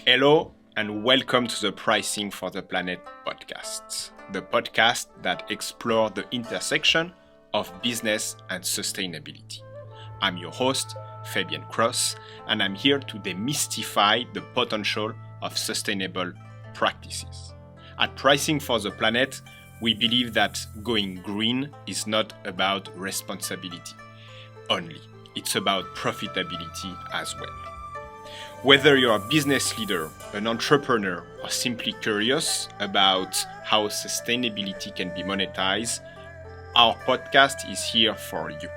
Hello and welcome to the Pricing for the Planet podcast, the podcast that explores the intersection of business and sustainability. I'm your host, Fabien Cros, and I'm here to demystify the potential of sustainable practices. At Pricing for the Planet, we believe that going green is not about responsibility only. It's about profitability as well. Whether you're a business leader, an entrepreneur, or simply curious about how sustainability can be monetized, our podcast is here for you.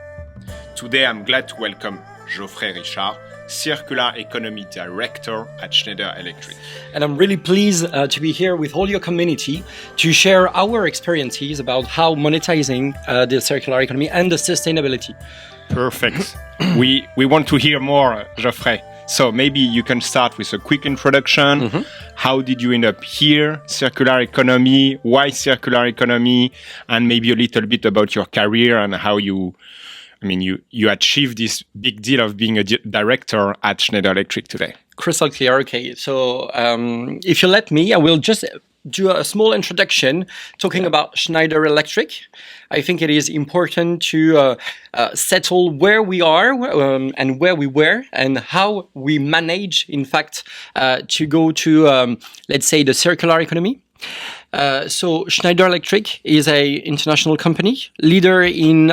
Today, I'm glad to welcome Geoffrey Richard, Circular Economy Director at Schneider Electric. And I'm really pleased to be here with all your community to share our experiences about how monetizing the circular economy and the sustainability. Perfect. We want to hear more, Geoffrey. So maybe you can start with a quick introduction. Mm-hmm. How did you end up here? Circular economy, why circular economy? And maybe a little bit about your career and how you achieved this big deal of being a director at Schneider Electric today. Crystal clear. Okay. So if you let me, I will just do a small introduction talking about Schneider Electric. I think it is important to settle where we are and where we were and how we manage, in fact, to go to, let's say, the circular economy. So Schneider Electric is an international company, leader in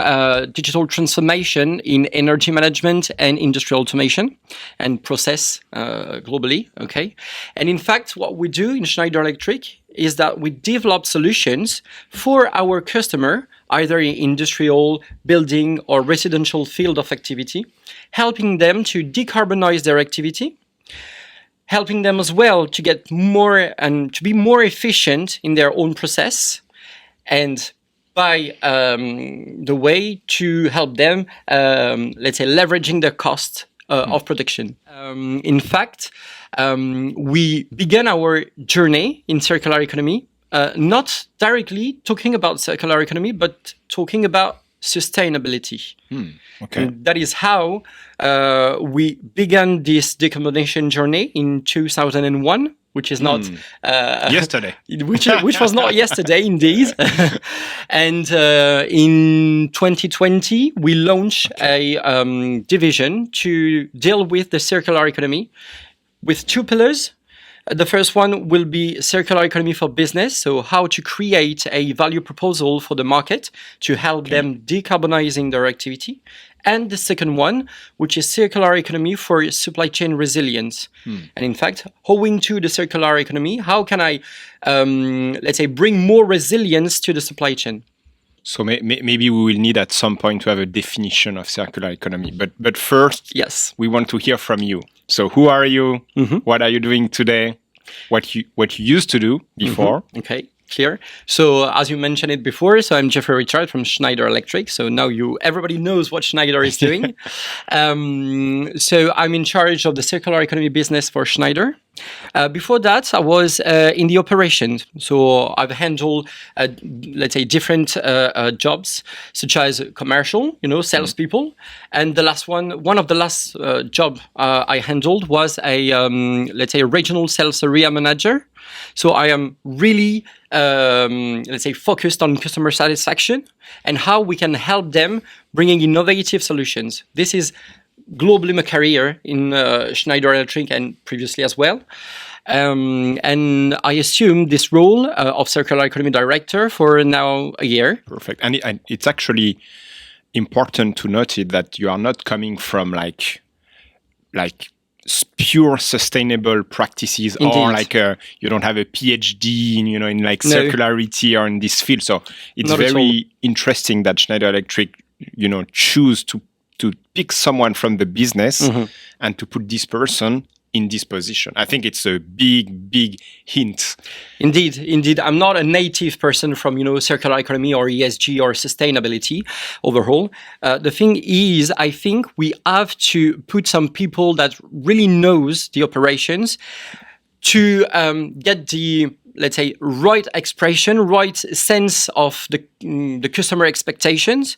digital transformation in energy management and industrial automation and process globally. Okay, and in fact, what we do in Schneider Electric is that we develop solutions for our customer, either in industrial, building, or residential field of activity, helping them to decarbonize their activity, helping them as well to get more and to be more efficient in their own process, and by the way to help them, let's say, leveraging the cost of production. In fact, we began our journey in circular economy, not directly talking about circular economy, but talking about sustainability. Okay. And that is how we began this decarbonization journey in 2001, which is not yesterday. which was not yesterday, indeed. And in 2020, we launched a division to deal with the circular economy with two pillars. The first one will be circular economy for business, so how to create a value proposal for the market to help them decarbonizing their activity. And the second one, which is circular economy for supply chain resilience. And in fact, owing to the circular economy, how can I, let's say, bring more resilience to the supply chain? So maybe we will need at some point to have a definition of circular economy. But first, yes, we want to hear from you. So who are you? Mm-hmm. What are you doing today? What you used to do before? Mm-hmm. Okay, clear. So as you mentioned it before, so I'm Geoffrey Richard from Schneider Electric. So now everybody knows what Schneider is doing. So I'm in charge of the circular economy business for Schneider. Before that, I was in the operations. So I've handled, let's say, different jobs, such as commercial, salespeople. And the last one of the last job I handled was a, let's say, a regional sales area manager. So I am really, let's say, focused on customer satisfaction and how we can help them bringing innovative solutions. This is globally my career in Schneider Electric and previously as well. And I assumed this role of Circular Economy Director for now a year. Perfect. And it's actually important to note it that you are not coming from like pure sustainable practices. Indeed. Or like you don't have a PhD in circularity or in this field. So it's not very interesting that Schneider Electric choose to pick someone from the business and to put this person in this position. I think it's a big hint. Indeed. I'm not a native person from, circular economy or ESG or sustainability overall. The thing is, I think we have to put some people that really knows the operations to get the, let's say, right expression, right sense of the customer expectations,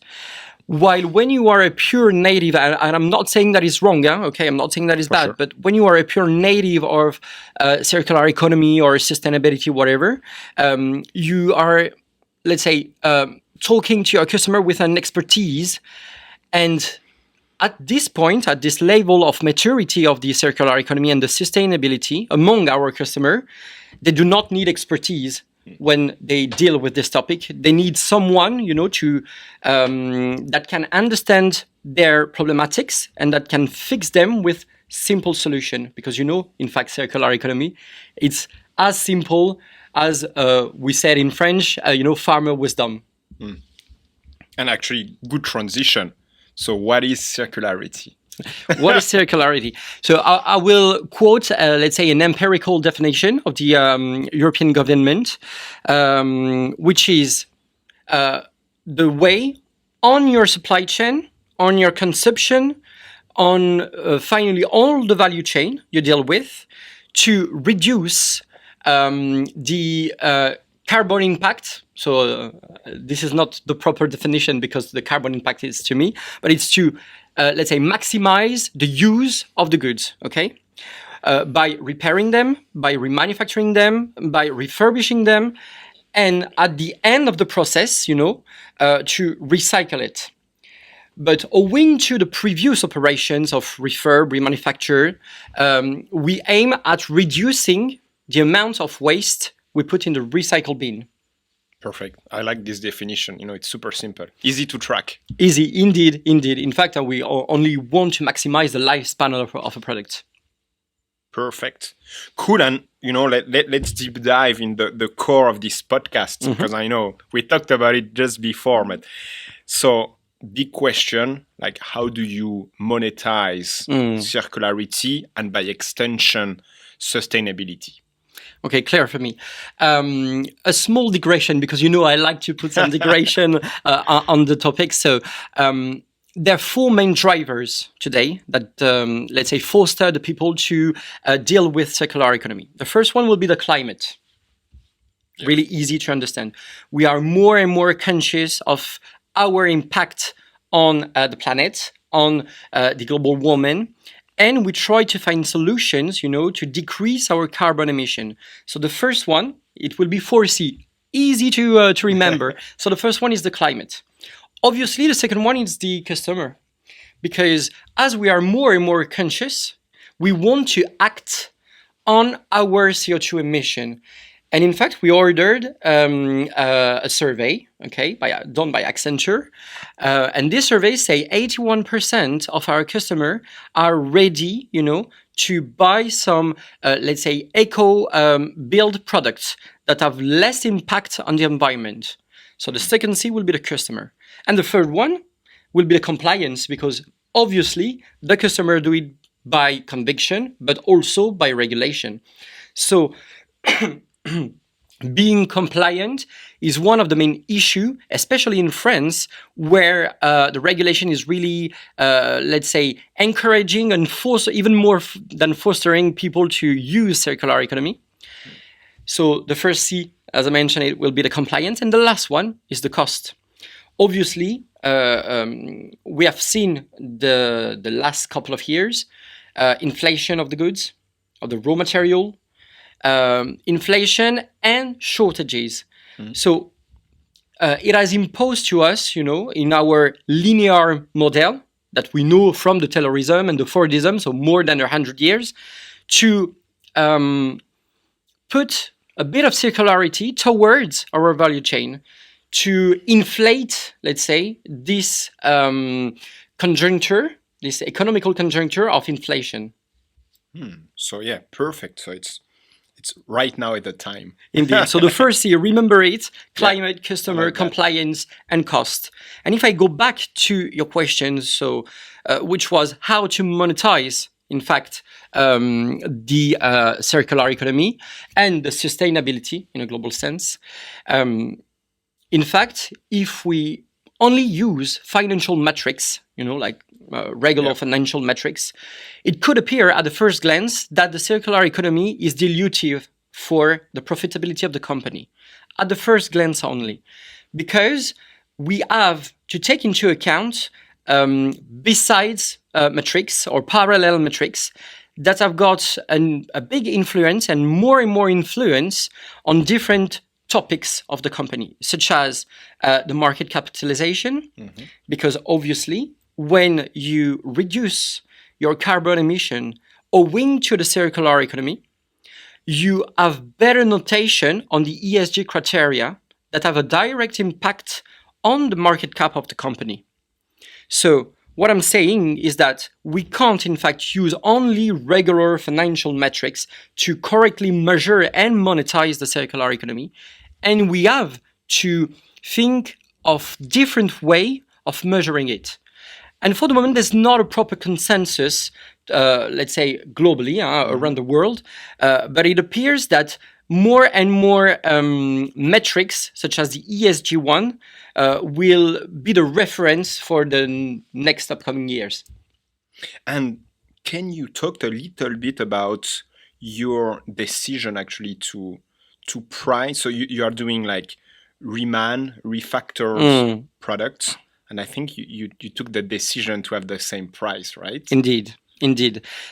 While when you are a pure native, and I'm not saying that is wrong, okay, I'm not saying that is bad, sure. but when you are a pure native of circular economy or sustainability, whatever, you are, let's say, talking to your customer with an expertise. And at this point, at this level of maturity of the circular economy and the sustainability among our customer, they do not need expertise when they deal with this topic. They need someone, to that can understand their problematics and that can fix them with simple solution. Because in fact, circular economy, it's as simple as we said in French, farmer wisdom. And actually, good transition. So what is circularity? What is circularity? So I will quote, let's say, an empirical definition of the European government, which is the way on your supply chain, on your consumption, on finally all the value chain you deal with to reduce the carbon impact. So this is not the proper definition because the carbon impact is to me, but it's to let's say, maximize the use of the goods, okay? By repairing them, by remanufacturing them, by refurbishing them, and at the end of the process, to recycle it. But owing to the previous operations of refurb, remanufacture, we aim at reducing the amount of waste we put in the recycle bin. Perfect. I like this definition. It's super simple. Easy to track. Easy, indeed. In fact, we only want to maximize the lifespan of a product. Perfect. Cool. And, let's deep dive in the core of this podcast, because I know we talked about it just before. But so big question, like how do you monetize circularity and by extension, sustainability? Okay, clear for me. A small digression, because I like to put some digression on the topic. So there are four main drivers today that, let's say, foster the people to deal with circular economy. The first one will be the climate. Yeah. Really easy to understand. We are more and more conscious of our impact on the planet, on the global warming. And we try to find solutions, to decrease our carbon emission. So the first one, it will be 4C, easy to remember. So the first one is the climate. Obviously, the second one is the customer. Because as we are more and more conscious, we want to act on our CO2 emission. And in fact, we ordered a survey, okay, done by Accenture. And this survey say 81% of our customers are ready, to buy some, let's say, eco-build products that have less impact on the environment. So the second C will be the customer. And the third one will be the compliance, because obviously the customer do it by conviction, but also by regulation. So being compliant is one of the main issues, especially in France, where the regulation is really, let's say, encouraging and even more than fostering people to use circular economy. So the first C, as I mentioned, it will be the compliance, and the last one is the cost. Obviously, we have seen the last couple of years inflation of the goods, of the raw material, inflation and shortages. So it has imposed to us, in our linear model that we know from the Taylorism and the Fordism, so more than 100 years, to put a bit of circularity towards our value chain, to inflate, let's say, this conjuncture, this economical conjuncture of inflation. So yeah, perfect. So it's right now at the time. Indeed. So the first C, remember it, climate, customer, compliance, and cost. And if I go back to your question, so which was how to monetize, in fact, the circular economy and the sustainability in a global sense. In fact, if we only use financial metrics, like regular financial metrics, it could appear at the first glance that the circular economy is dilutive for the profitability of the company. At the first glance only. Because we have to take into account besides metrics or parallel metrics that have got a big influence and more influence on different topics of the company, such as the market capitalization, because obviously when you reduce your carbon emission owing to the circular economy, you have better notation on the ESG criteria that have a direct impact on the market cap of the company. So what I'm saying is that we can't, in fact, use only regular financial metrics to correctly measure and monetize the circular economy. And we have to think of different way of measuring it. And for the moment, there's not a proper consensus, let's say globally around the world, but it appears that more and more metrics, such as the ESG one, will be the reference for the next upcoming years. And can you talk a little bit about your decision actually to price? So you are doing like refactored products, and I think you took the decision to have the same price, right? Indeed.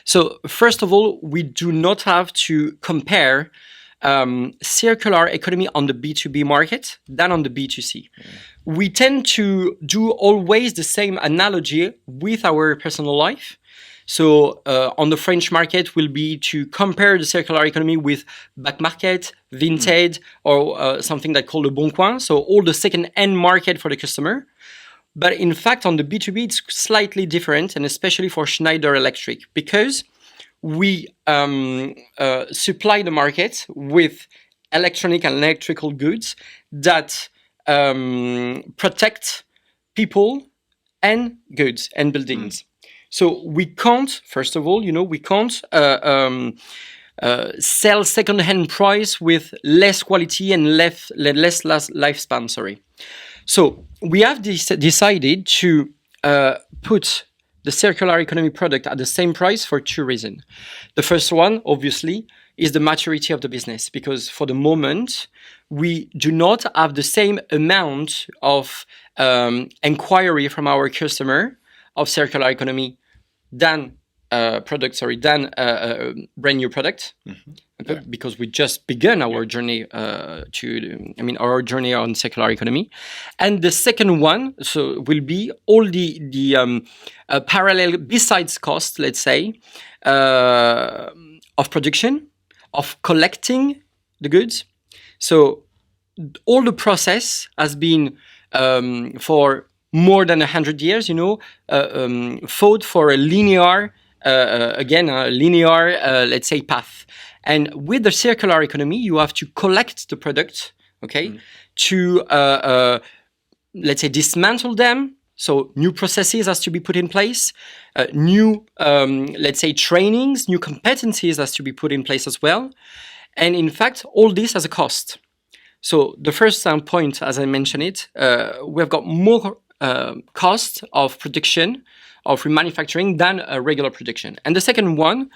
So first of all, we do not have to compare circular economy on the B2B market than on the B2C. We tend to do always the same analogy with our personal life. So on the French market will be to compare the circular economy with back market, Vinted, or something that called le Bon Coin. So all the second-hand market for the customer. But in fact, on the B2B, it's slightly different, and especially for Schneider Electric, because we supply the market with electronic and electrical goods that protect people and goods and buildings. So we can't, first of all, we can't sell second-hand price with less quality and less lifespan. So we have decided to put the circular economy product at the same price for two reasons. The first one, obviously, is the maturity of the business, because for the moment, we do not have the same amount of inquiry from our customer of circular economy than brand new product, because we just begun our journey our journey on circular economy. And the second one, will be all the parallel besides cost, let's say, of production, of collecting the goods. So all the process has been for more than 100 years, fought for a linear, let's say, path. And with the circular economy, you have to collect the product, to, let's say, dismantle them. So new processes has to be put in place, new, let's say, trainings, new competencies has to be put in place as well. And in fact, all this has a cost. So the first point, as I mentioned it, we've got more cost of production, of remanufacturing than a regular production. And the second one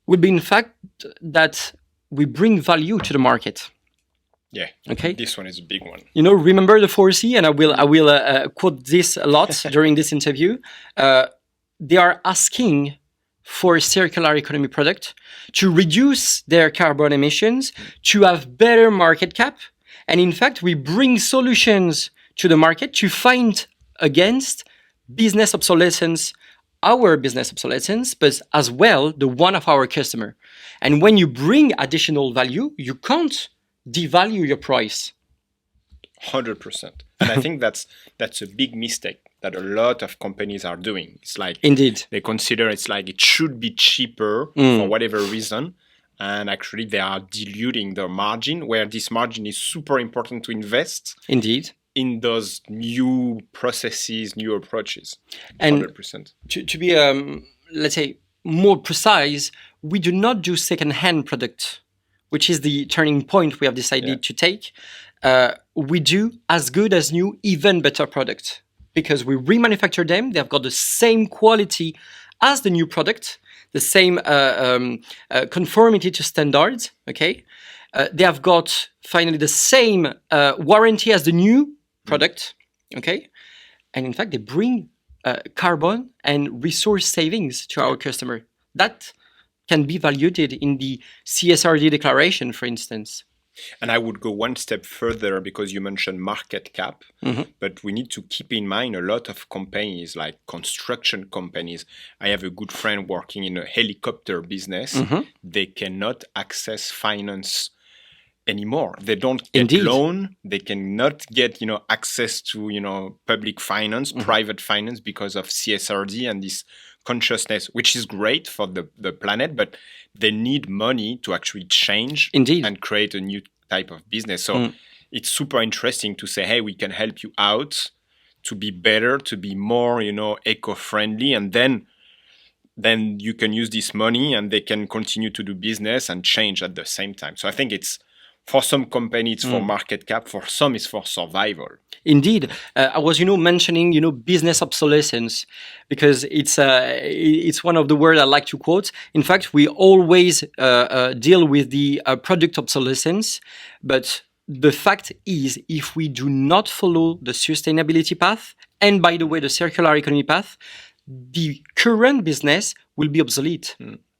would be, in fact, that we bring value to the market. Yeah. Okay. This one is a big one. Remember the 4C, and I will quote this a lot during this interview. They are asking for a circular economy product to reduce their carbon emissions, to have better market cap, and in fact, we bring solutions to the market to fight against business obsolescence, our business obsolescence, but as well the one of our customer. And when you bring additional value, you can't devalue your price. 100%. And I think that's a big mistake that a lot of companies are doing. It's like, indeed, they consider it's like it should be cheaper for whatever reason, and actually they are diluting their margin, where this margin is super important to invest. Indeed. In those new processes, new approaches. 100%. And to be, let's say, more precise, we do not do second-hand product, which is the turning point we have decided to take. We do as good as new, even better product, because we remanufacture them. They've got the same quality as the new product, the same conformity to standards. Okay, they have got finally the same warranty as the new product. Okay, and in fact, they bring carbon and resource savings to our customer. That can be valued in the CSRD declaration, for instance. And I would go one step further because you mentioned market cap, but we need to keep in mind a lot of companies like construction companies. I have a good friend working in a helicopter business. They cannot access finance anymore. They don't get loan. They cannot get, access to, public finance, private finance because of CSRD and this consciousness, which is great for the planet, but they need money to actually change and create a new type of business. So it's super interesting to say, hey, we can help you out to be better, to be more, eco-friendly, and then you can use this money and they can continue to do business and change at the same time. So I think it's, for some companies, it's for market cap. For some, it's for survival. Indeed. I was, mentioning, business obsolescence, because it's one of the words I like to quote. In fact, we always deal with the product obsolescence. But the fact is, if we do not follow the sustainability path, and by the way, the circular economy path, the current business will be obsolete.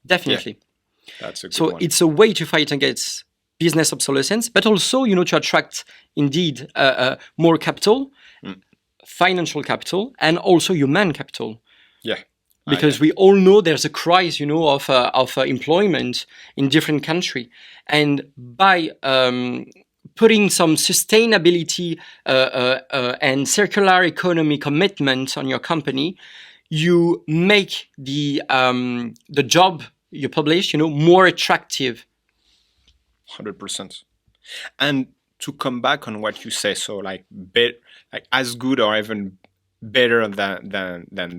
Definitely. Yeah. That's a good one. It's a way to fight against business obsolescence, but also, to attract indeed more capital, financial capital, and also human capital. Yeah. Because we all know there's a crisis, of employment in different countries. And by putting some sustainability and circular economy commitment on your company, you make the job you publish, more attractive. 100%. And to come back on what you say, so like as good or even better than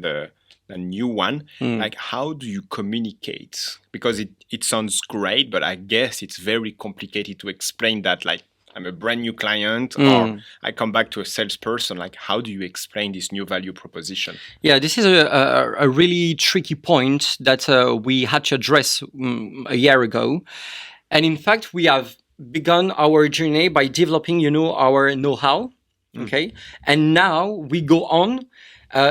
the new one, like how do you communicate? Because it sounds great, but I guess it's very complicated to explain that, like, I'm a brand new client or I come back to a salesperson. Like, how do you explain this new value proposition? Yeah, this is a really tricky point that we had to address a year ago. And in fact, we have begun our journey by developing, our know-how. Okay. And now we go on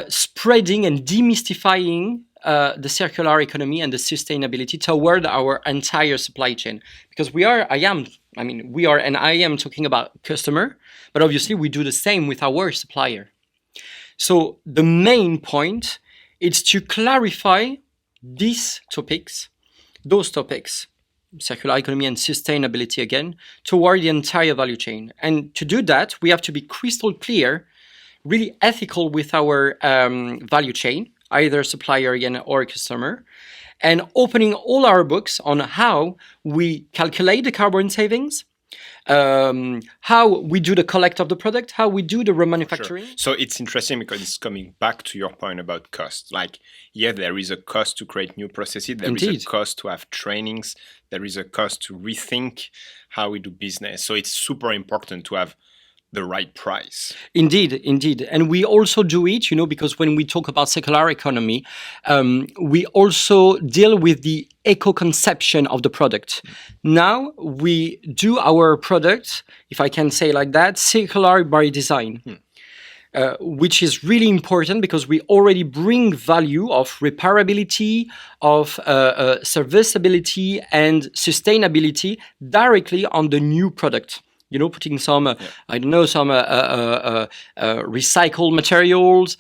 spreading and demystifying the circular economy and the sustainability toward our entire supply chain. Because we are and I am talking about customer, but obviously we do the same with our supplier. So the main point is to clarify those topics, circular economy and sustainability again, toward the entire value chain. And to do that, we have to be crystal clear, really ethical with our value chain, either supplier again or customer, and opening all our books on how we calculate the carbon savings, how we do the collect of the product, how we do the remanufacturing. Sure. So it's interesting because it's coming back to your point about cost. Like, yeah, there is a cost to create new processes. There is a cost to have trainings. There is a cost to rethink how we do business. So it's super important to have the right price. Indeed. And we also do it, because when we talk about circular economy, we also deal with the eco-conception of the product. Now we do our product, if I can say like that, circular by design. Which is really important because we already bring value of repairability, of serviceability and sustainability directly on the new product. Putting some, recycled materials,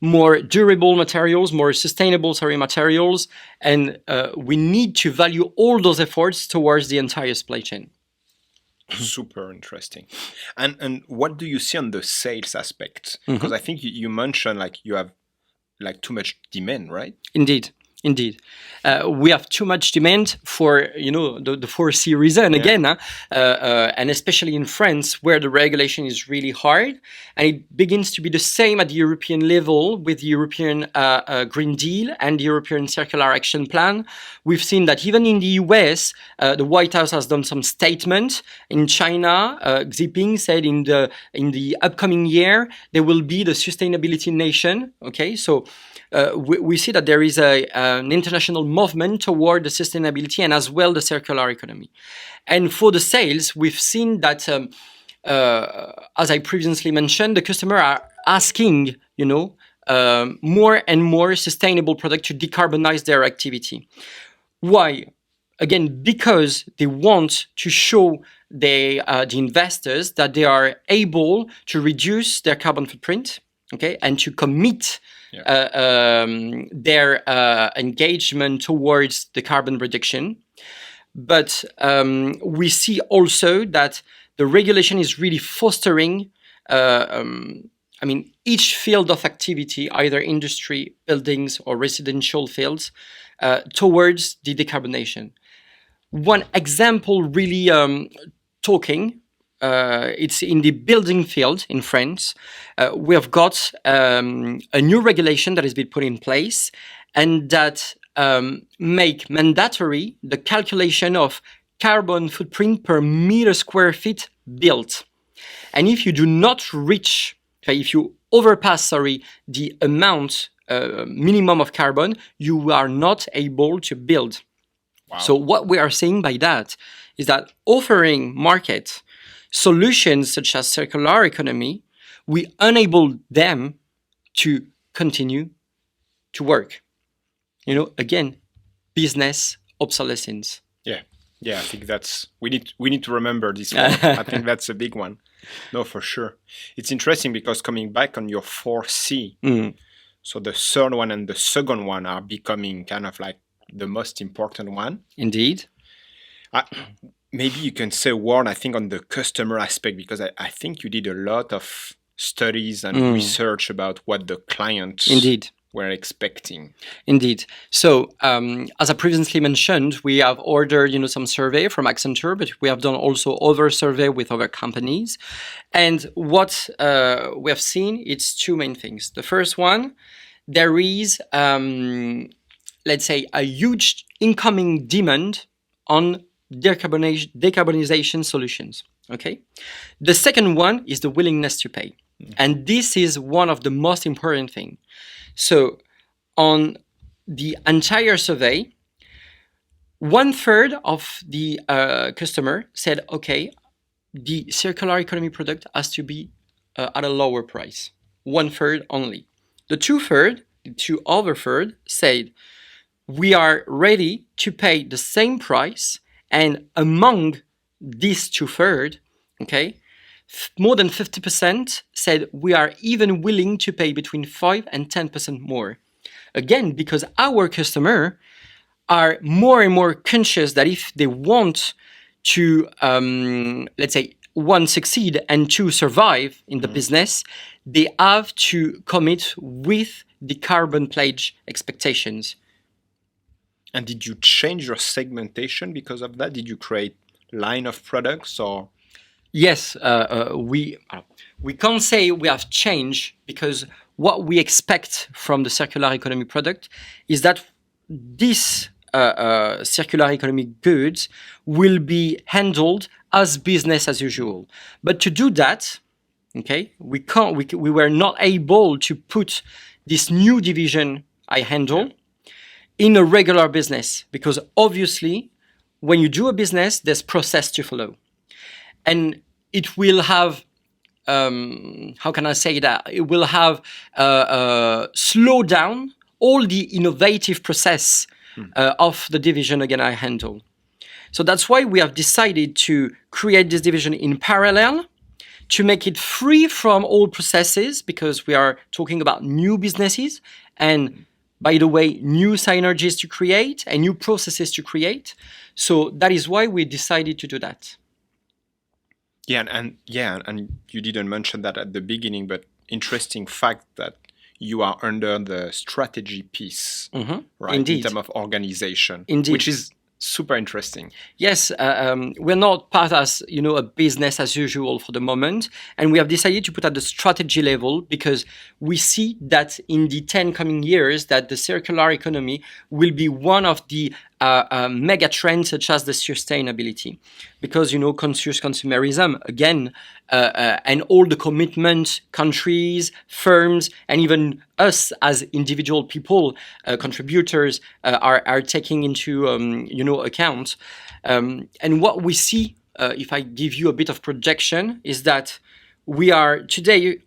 more durable materials, more sustainable, materials. And we need to value all those efforts towards the entire supply chain. Super interesting. And what do you see on the sales aspect? Because I think you mentioned like you have like too much demand, right? Indeed. We have too much demand for, the 4C reason again, and especially in France where the regulation is really hard, and it begins to be the same at the European level with the European Green Deal and the European Circular Action Plan. We've seen that even in the US, the White House has done some statement. In China, Xi Jinping said in the upcoming year there will be the sustainability nation. Okay, so we see that there is an international movement toward the sustainability and as well the circular economy. And for the sales, we've seen that as I previously mentioned, the customer are asking, more and more sustainable product to decarbonize their activity. Why? Again, because they want to show the investors that they are able to reduce their carbon footprint, okay, and to commit their engagement towards the carbon reduction. But we see also that the regulation is really fostering, each field of activity, either industry, buildings, or residential fields, towards the decarbonation. One example really talking, it's in the building field in France. We have got a new regulation that has been put in place and that make mandatory the calculation of carbon footprint per meter square feet built. And if you do not reach, if you overpass, the amount minimum of carbon, you are not able to build. Wow. So what we are saying by that is that offering market solutions such as circular economy, we enable them to continue to work. Again, business obsolescence. Yeah, I think we need to remember this one. I think that's a big one. No, for sure. It's interesting because coming back on your 4C, so the third one and the second one are becoming kind of like the most important one. Indeed. Maybe you can say a word, I think, on the customer aspect, because I think you did a lot of studies and research about what the clients were expecting. Indeed. So, as I previously mentioned, we have ordered, some survey from Accenture, but we have done also other survey with other companies. And what we have seen, it's two main things. The first one, there is, let's say, a huge incoming demand on decarbonization solutions. Okay. The second one is the willingness to pay. And this is one of the most important things. So on the entire survey, 1/3 of the customer said, okay, the circular economy product has to be at a lower price. 1/3 only. The 2/3, the two other third said, we are ready to pay the same price. And among these 2/3, okay, more than 50% said we are even willing to pay between 5 and 10% more. Again, because our customers are more and more conscious that if they want to, let's say, one, succeed and two, survive in the business, they have to commit with the carbon pledge expectations. And did you change your segmentation because of that? Did you create line of products or? Yes, we can't say we have changed, because what we expect from the circular economy product is that this circular economy goods will be handled as business as usual. But to do that, okay, we were not able to put this new division I handle in a regular business, because obviously when you do a business, there's process to follow. And it will have, how can I say that? It will have slow down all the innovative process of the division again I handle. So that's why we have decided to create this division in parallel, to make it free from all processes, because we are talking about new businesses and, by the way, new synergies to create and new processes to create. So that is why we decided to do that. Yeah, and you didn't mention that at the beginning, but interesting fact that you are under the strategy piece, right? Indeed. In terms of organization, Indeed. Which is super interesting. Yes, we're not part as a business as usual for the moment, and we have decided to put at the strategy level, because we see that in the 10 coming years that the circular economy will be one of the mega trends, such as the sustainability, because conscious consumerism again, and all the commitment countries, firms, and even us as individual people, contributors, are taking into account. And what we see if I give you a bit of projection, is that we are today,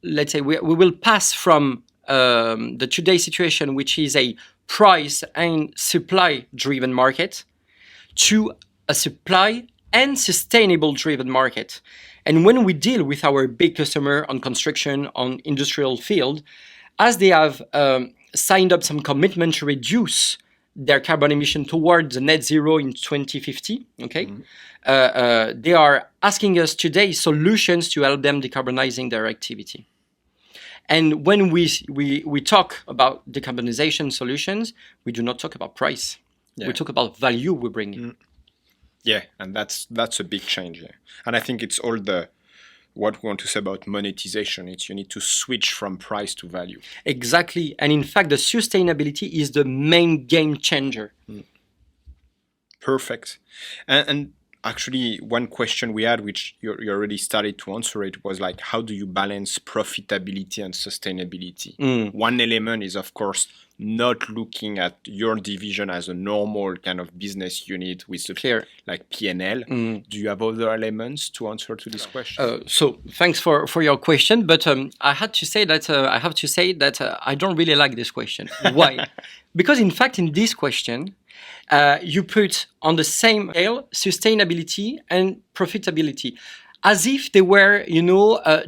let's say, we will pass from the today situation, which is a price and supply driven market, to a supply and sustainable driven market. And when we deal with our big customer on construction, on industrial field, as they have signed up some commitment to reduce their carbon emission towards the net zero in 2050, okay, they are asking us today solutions to help them decarbonizing their activity. And when we talk about decarbonization solutions, we do not talk about price. We talk about value we bring. Yeah, and that's a big change. Yeah. And I think it's all what we want to say about monetization. It's you need to switch from price to value. Exactly. And in fact, the sustainability is the main game changer. Perfect. And actually, one question we had, which you already started to answer it, was like, how do you balance profitability and sustainability? One element is, of course, not looking at your division as a normal kind of business unit with like P&L. Do you have other elements to answer to this question? So thanks for your question, but I have to say that I don't really like this question. Why? Because in fact, in this question, you put on the same scale sustainability and profitability, as if they were,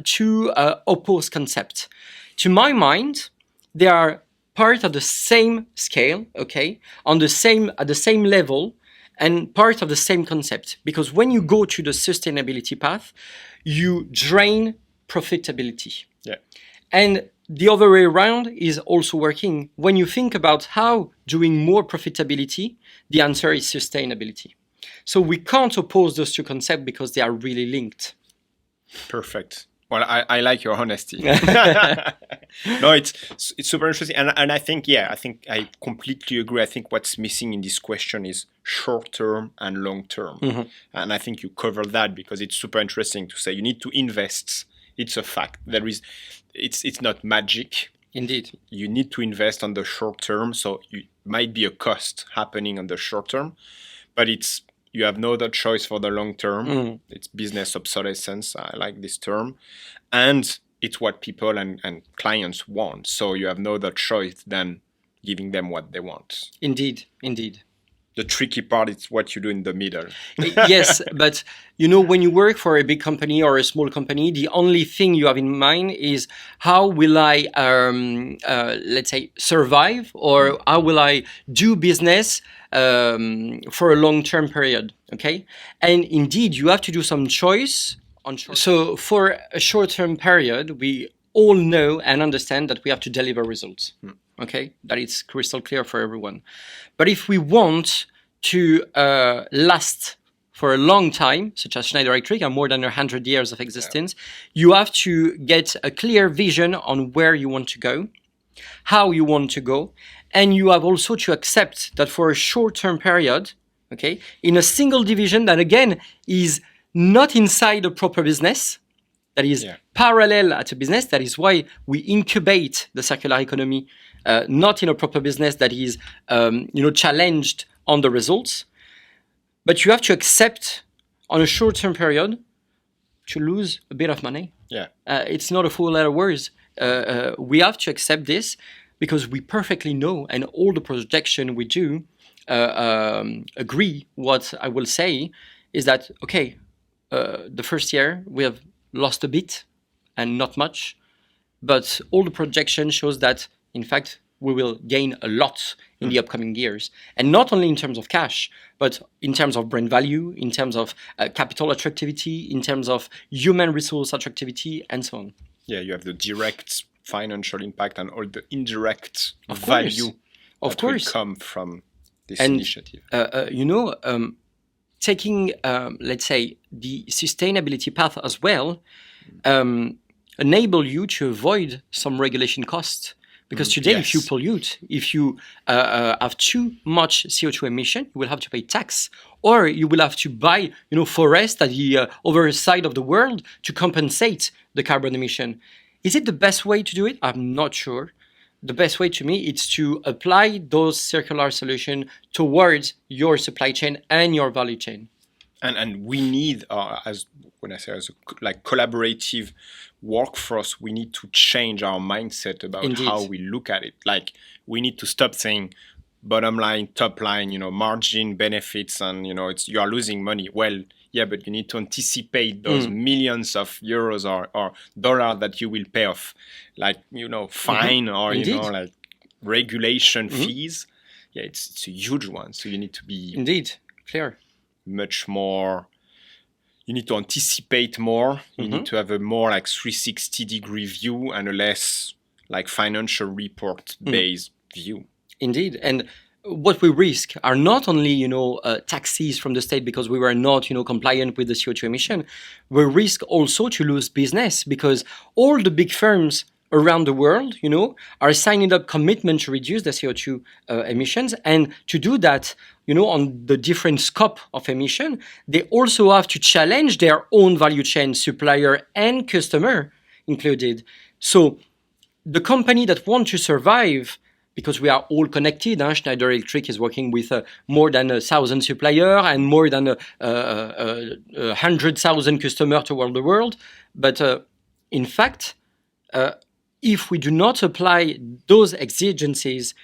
two opposed concepts. To my mind, they are part of the same scale, okay, at the same level, and part of the same concept. Because when you go to the sustainability path, you drain profitability. Yeah. And the other way around is also working. When you think about how doing more profitability, the answer is sustainability. So we can't oppose those two concepts because they are really linked. Perfect. Well, I like your honesty. No, it's super interesting. And I think I completely agree. I think what's missing in this question is short-term and long-term. And I think you covered that because it's super interesting to say you need to invest. It's a fact. It's not magic. Indeed. You need to invest on the short term. So it might be a cost happening on the short term, but you have no other choice for the long term. It's business obsolescence. I like this term. And it's what people and clients want. So you have no other choice than giving them what they want. Indeed. The tricky part is what you do in the middle. Yes, but when you work for a big company or a small company, the only thing you have in mind is how will I, let's say, survive, or how will I do business for a long-term period, okay? And indeed, you have to do some choice. So for a short-term period, we all know and understand that we have to deliver results. Okay, that is crystal clear for everyone. But if we want to last for a long time, such as Schneider Electric, and more than 100 years of existence, you have to get a clear vision on where you want to go, how you want to go, and you have also to accept that for a short-term period, okay, in a single division that again is not inside a proper business, that is parallel at a business. That is why we incubate the circular economy, not in a proper business that is, challenged on the results. But you have to accept on a short-term period to lose a bit of money. Yeah, it's not a full letter words. We have to accept this because we perfectly know, and all the projection we do agree. What I will say is that the first year we have lost a bit and not much, but all the projection shows that in fact we will gain a lot in the upcoming years, and not only in terms of cash, but in terms of brand value, in terms of capital attractivity, in terms of human resource attractivity, and so on. Yeah, you have the direct financial impact and all the indirect value that will come from this initiative. Taking, let's say, the sustainability path as well, enable you to avoid some regulation costs. Because today, if you pollute, if you have too much CO2 emission, you will have to pay tax, or you will have to buy, forest at the other side of the world to compensate the carbon emission. Is it the best way to do it? I'm not sure. The best way to me is to apply those circular solutions towards your supply chain and your value chain. And we need, as when I say as a like collaborative workforce, we need to change our mindset about Indeed. how we look at it. Like we need to stop saying bottom line, top line, margin, benefits, and you are losing money. Well, yeah, but you need to anticipate those millions of euros or dollars that you will pay off, like fine or Indeed. like regulation fees. Yeah, it's a huge one. So you need to be indeed clear. Much more, you need to anticipate more, you need to have a more like 360-degree view and a less like financial report based view. Indeed. And what we risk are not only taxes from the state because we were not compliant with the CO2 emission. We risk also to lose business because all the big firms around the world are signing up commitment to reduce the CO2 emissions, and to do that on the different scope of emission, they also have to challenge their own value chain, supplier and customer included. So the company that want to survive, because we are all connected, Schneider Electric is working with more than 1,000 suppliers and more than 100,000 customers toward the world. But in fact, if we do not apply those exigencies,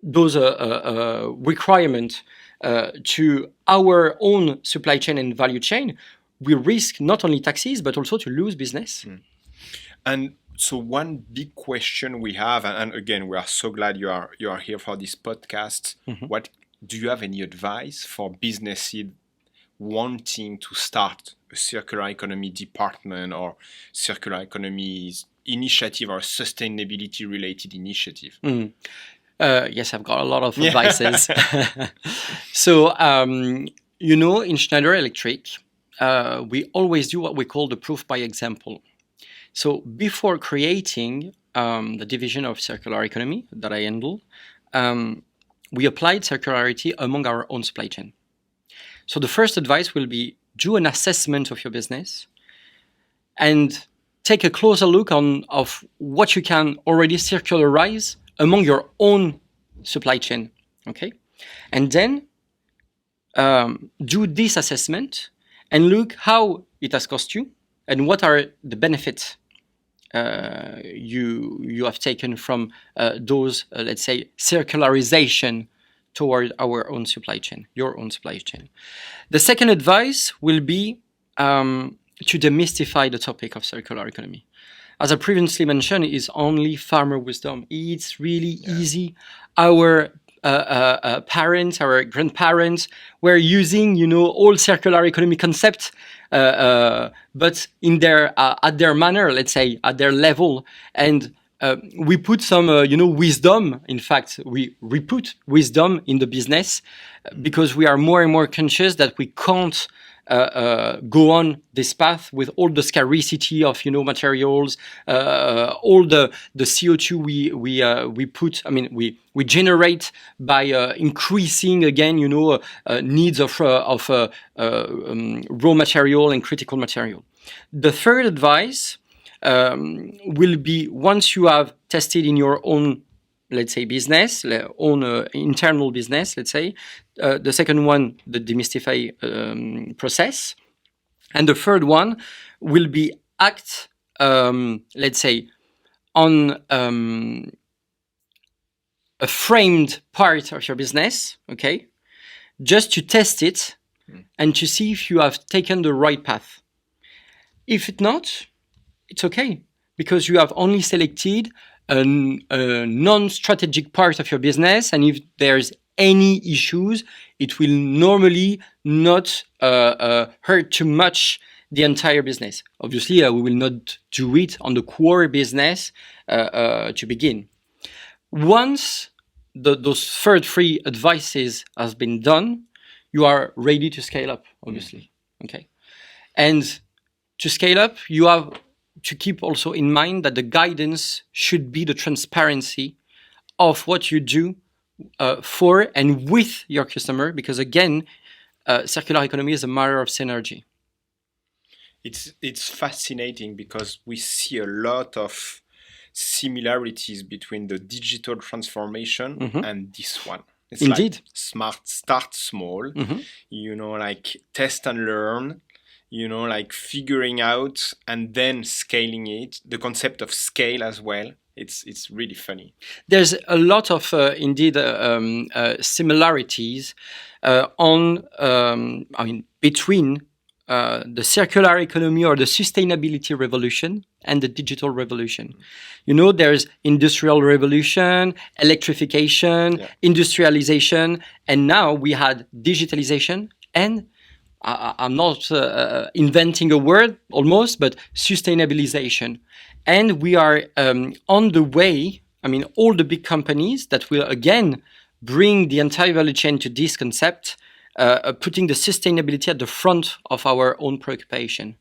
those requirements to our own supply chain and value chain, we risk not only taxes, but also to lose business. And so one big question we have, and again, we are so glad you are here for this podcast. What do you have any advice for businesses wanting to start a circular economy department or circular economy initiative or sustainability related initiative? Yes, I've got a lot of advices. So, in Schneider Electric, we always do what we call the proof by example. So before creating the division of circular economy that I handle, we applied circularity among our own supply chain. So the first advice will be do an assessment of your business and take a closer look of what you can already circularize among your own supply chain, okay? And then do this assessment and look how it has cost you and what are the benefits you have taken from those, let's say, circularization toward our own supply chain, your own supply chain. The second advice will be to demystify the topic of circular economy. As I previously mentioned, it's only farmer wisdom. It's really easy. Our parents, our grandparents were using, all circular economy concepts, but in their at their manner, let's say, at their level, and we put some, wisdom. In fact, we put wisdom in the business because we are more and more conscious that we can't go on this path with all the scarcity of materials, all the CO2 we put. I mean, we generate by increasing again, needs of raw material and critical material. The third advice will be once you have tested in your own, let's say, business, own internal business, let's say. The second one, the demystify process. And the third one will be act, let's say, on a framed part of your business, okay? Just to test it and to see if you have taken the right path. If it's not, it's okay, because you have only selected a non-strategic part of your business, and if there's any issues, it will normally not hurt too much the entire business. Obviously, we will not do it on the core business to begin. Once those third three advices has been done, you are ready to scale up, obviously. Okay, and to scale up, you have to keep also in mind that the guidance should be the transparency of what you do for and with your customer, because again, circular economy is a matter of synergy. It's fascinating because we see a lot of similarities between the digital transformation and this one. It's Indeed. like smart, start small, like test and learn, like figuring out and then scaling it. The concept of scale as well. It's really funny. There's a lot of indeed similarities between the circular economy or the sustainability revolution and the digital revolution. There's industrial revolution, electrification, industrialization, and now we had digitalization and I'm not inventing a word almost, but sustainabilisation. And we are on the way, all the big companies that will again bring the entire value chain to this concept, putting the sustainability at the front of our own preoccupation.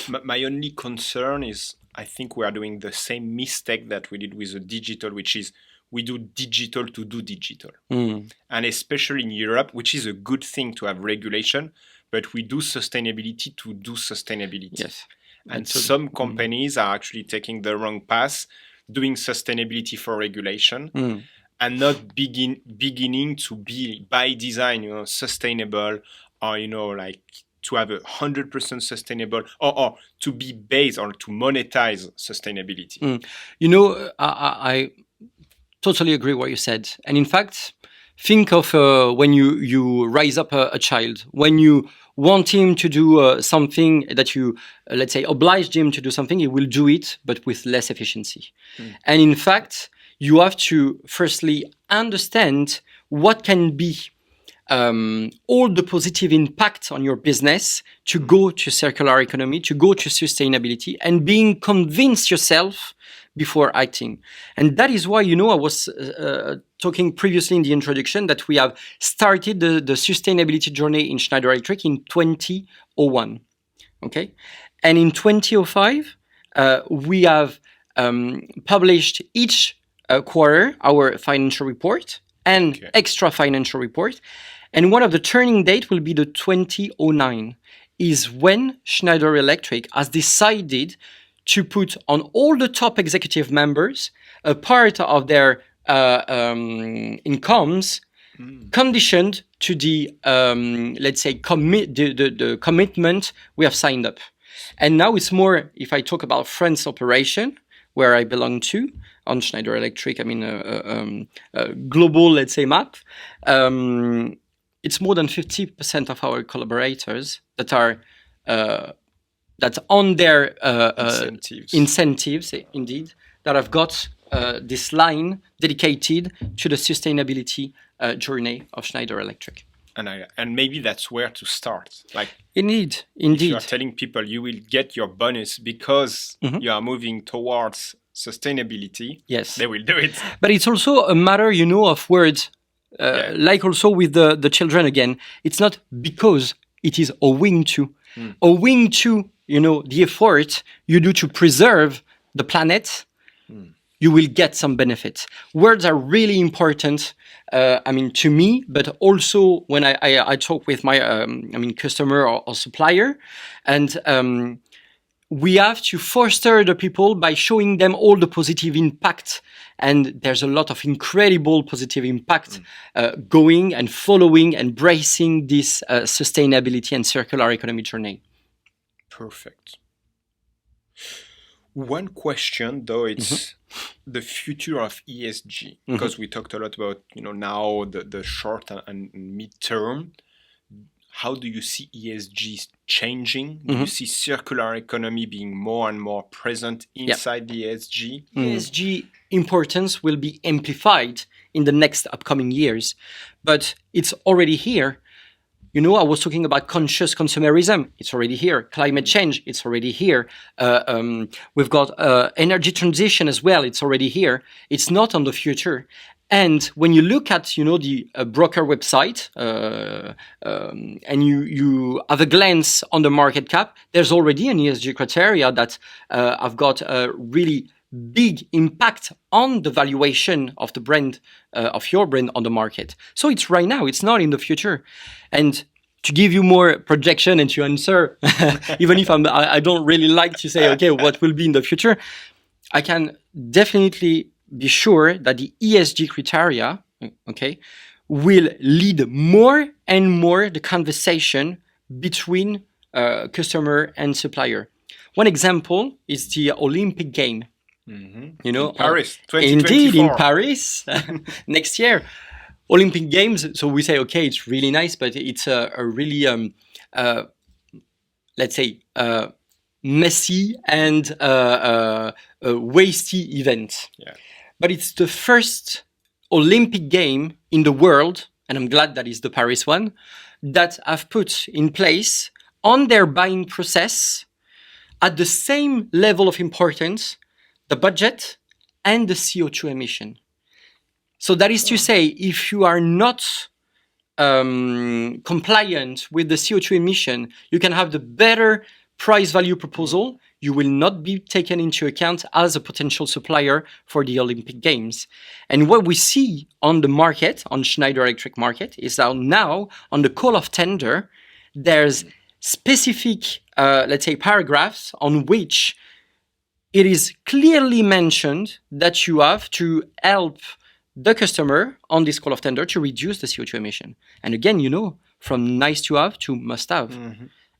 My only concern is I think we are doing the same mistake that we did with the digital, which is we do digital to do digital. And especially in Europe, which is a good thing to have regulation, but we do sustainability to do sustainability. Yes. And some companies are actually taking the wrong path, doing sustainability for regulation, and not beginning to be by design, sustainable, or like to have 100% sustainable, or to be based or to monetize sustainability. I totally agree what you said. And in fact, think of when you raise up a child, when you want him to do something that you, let's say, obliged him to do something, he will do it, but with less efficiency. And in fact, you have to firstly understand what can be all the positive impact on your business to go to circular economy, to go to sustainability, and being convinced yourself before acting. And that is why, I was talking previously in the introduction that we have started the sustainability journey in Schneider Electric in 2001. Okay? And in 2005, we have published each quarter our financial report and extra financial report. And one of the turning date will be the 2009, is when Schneider Electric has decided to put on all the top executive members a part of their incomes conditioned to the, let's say, the commitment we have signed up. And now it's more, if I talk about France operation, where I belong to, on Schneider Electric, global, let's say, map, it's more than 50% of our collaborators that are that's on their incentives, indeed, that have got this line dedicated to the sustainability journey of Schneider Electric. And maybe that's where to start. Like, indeed. If you are telling people you will get your bonus because you are moving towards sustainability, yes, they will do it. But it's also a matter, of words. Like also with the children again, it's not because, it is owing to. Owing to, the effort you do to preserve the planet, you will get some benefits. Words are really important, to me, but also when I talk with my, customer or supplier, and we have to foster the people by showing them all the positive impact. And there's a lot of incredible positive impact going and following, embracing this sustainability and circular economy journey. Perfect. One question, though, it's the future of ESG, because we talked a lot about, now the short and mid-term. How do you see ESG changing? Do you see circular economy being more and more present inside the ESG? ESG importance will be amplified in the next upcoming years, but it's already here. I was talking about conscious consumerism. It's already here. Climate change, it's already here. We've got energy transition as well. It's already here. It's not on the future. And when you look at, the broker website and you have a glance on the market cap, there's already an ESG criteria that have got a really big impact on the valuation of the brand, of your brand on the market. So it's right now, it's not in the future. And to give you more projection and to answer, even if I don't really like to say, okay, what will be in the future, I can definitely be sure that the ESG criteria, will lead more and more the conversation between customer and supplier. One example is the Olympic game. You know, in Paris, indeed, 2024. in Paris next year. Olympic Games. So we say, okay, it's really nice, but it's a really, let's say, messy and wasty event. Yeah. But it's the first Olympic game in the world, and I'm glad that is the Paris one, that have put in place on their buying process at the same level of importance the budget and the CO2 emission. So that is to say, if you are not compliant with the CO2 emission, you can have the better price value proposal. You will not be taken into account as a potential supplier for the Olympic Games. And what we see on the market, on Schneider Electric market, is that now on the call of tender, there's specific, let's say, paragraphs on which it is clearly mentioned that you have to help the customer on this call of tender to reduce the CO2 emission. And again, you know, from nice to have to must have.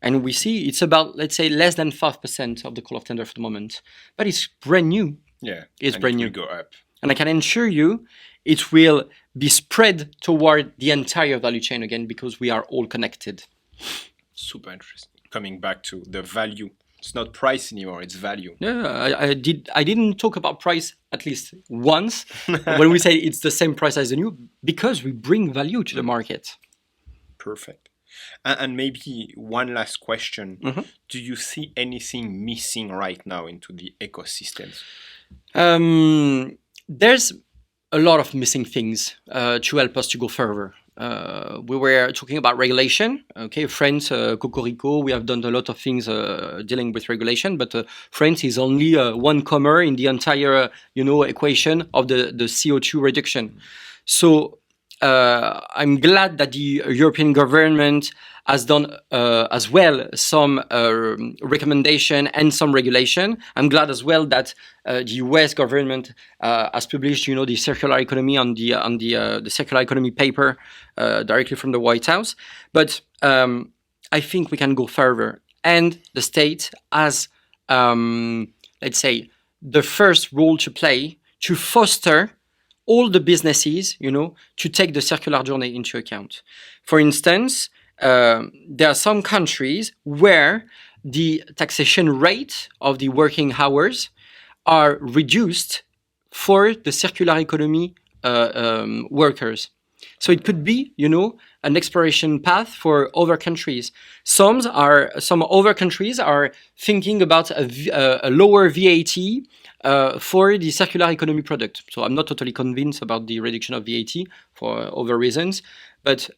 And we see it's about, let's say, less than 5% of the call of tender for the moment. But it's brand new. Yeah, It's brand new. It will go up. And I can assure you it will be spread toward the entire value chain again because we are all connected. Super interesting. Coming back to the value. It's not price anymore, it's value. Yeah, I didn't talk about price at least once when we say it's the same price as the new, because we bring value to the market. Perfect. And maybe one last question. Do you see anything missing right now into the ecosystems? There's a lot of missing things to help us to go further. We were talking about regulation. Okay, France, Cocorico, we have done a lot of things dealing with regulation, but France is only one comer in the entire, equation of the CO2 reduction. So I'm glad that the European government has done as well some recommendation and some regulation. I'm glad as well that the US government has published, the circular economy on the circular economy paper directly from the White House. But I think we can go further, and the state has, let's say, the first role to play to foster all the businesses, to take the circular journey into account. For instance, there are some countries where the taxation rate of the working hours are reduced for the circular economy workers. So it could be, an exploration path for other countries. Some other countries are thinking about a lower VAT for the circular economy product. So I'm not totally convinced about the reduction of VAT for other reasons, but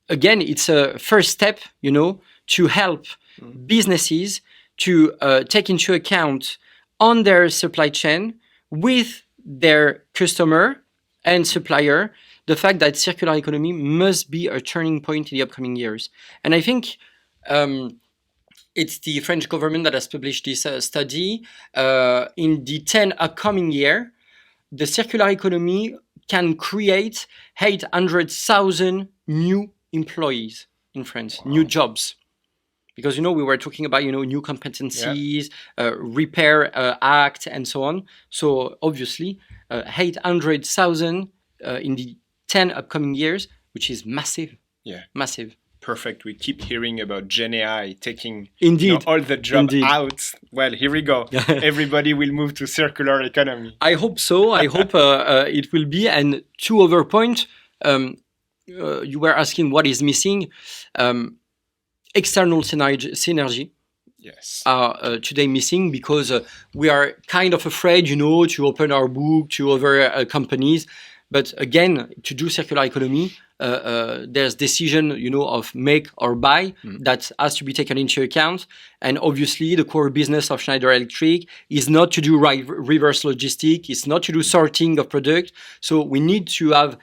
again, it's a first step, to help businesses to take into account on their supply chain with their customer and supplier the fact that circular economy must be a turning point in the upcoming years. And I think it's the French government that has published this study. In the 10 upcoming years, the circular economy can create 800,000 new employees in France, new jobs. Because, we were talking about, new competencies, repair act, and so on. So obviously, 800,000 in the 10 upcoming years, which is massive. Yeah. Massive. Perfect. We keep hearing about Gen AI taking all the job out. Well, here we go. Everybody will move to circular economy. I hope so. I hope it will be. And two other points. You were asking what is missing. External synergy. Yes. Are today missing because we are kind of afraid, to open our book to other companies. But again, to do circular economy, there's decision, of make or buy that has to be taken into account. And obviously, the core business of Schneider Electric is not to do reverse logistics. It's not to do sorting of product. So we need to have,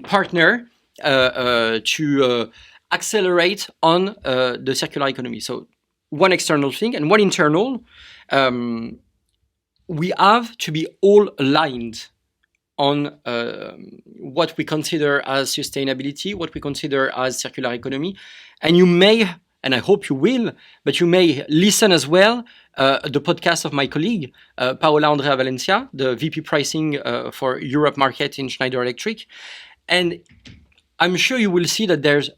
partner to accelerate on the circular economy. So one external thing and one internal, we have to be all aligned on what we consider as sustainability, what we consider as circular economy. And you may, and I hope you will, but you may listen as well the podcast of my colleague, Paola Andrea Valencia, the VP Pricing for Europe Market in Schneider Electric. And I'm sure you will see that there's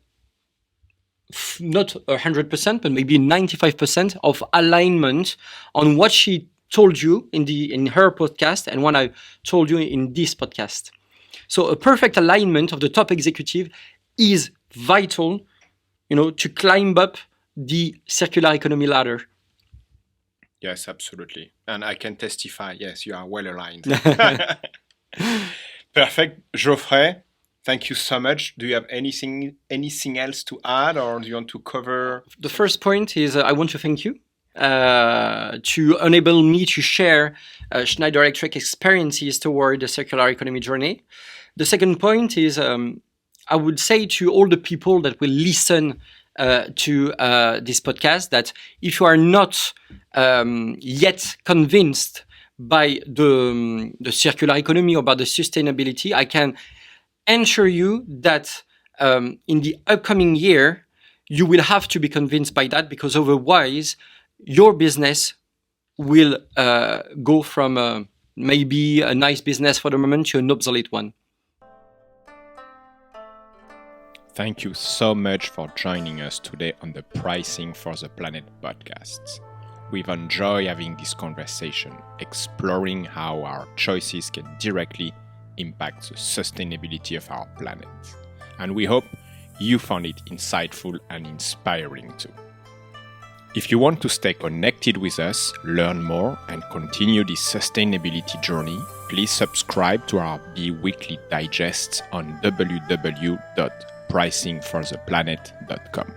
not 100%, but maybe 95% of alignment on what she told you in her podcast and what I told you in this podcast. So a perfect alignment of the top executive is vital, to climb up the circular economy ladder. Yes, absolutely. And I can testify, yes, you are well aligned. Perfect. Geoffrey, thank you so much. Do you have anything else to add, or do you want to cover? The first point is I want to thank you to enable me to share Schneider Electric experiences toward the circular economy journey. The second point is I would say to all the people that will listen to this podcast that if you are not yet convinced by the circular economy or by the sustainability, I can ensure you that in the upcoming year, you will have to be convinced by that, because otherwise your business will go from maybe a nice business for the moment to an obsolete one. Thank you so much for joining us today on the Pricing for the Planet podcast. We've enjoyed having this conversation, exploring how our choices can directly impact the sustainability of our planet. And we hope you found it insightful and inspiring too. If you want to stay connected with us, learn more, and continue this sustainability journey, please subscribe to our bi-weekly digests on www.PricingForThePlanet.com.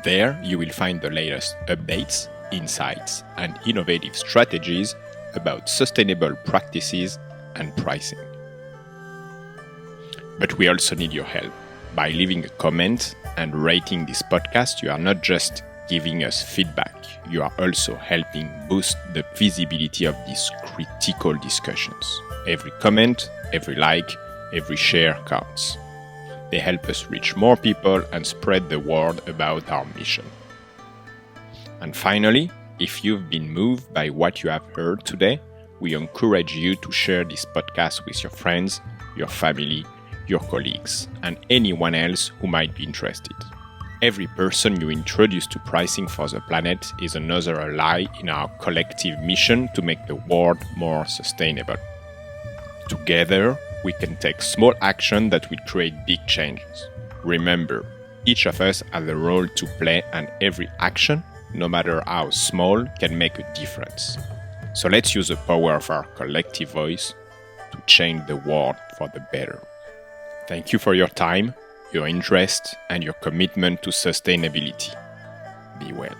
There you will find the latest updates, insights, and innovative strategies about sustainable practices and pricing. But we also need your help. By leaving a comment and rating this podcast, you are not just giving us feedback, you are also helping boost the visibility of these critical discussions. Every comment, every like, every share counts. They help us reach more people and spread the word about our mission. And finally, if you've been moved by what you have heard today, we encourage you to share this podcast with your friends, your family, your colleagues, and anyone else who might be interested. Every person you introduce to Pricing for the Planet is another ally in our collective mission to make the world more sustainable. Together, we can take small action that will create big changes. Remember, each of us has a role to play, and every action, no matter how small, can make a difference. So let's use the power of our collective voice to change the world for the better. Thank you for your time, your interest, and your commitment to sustainability. Be well.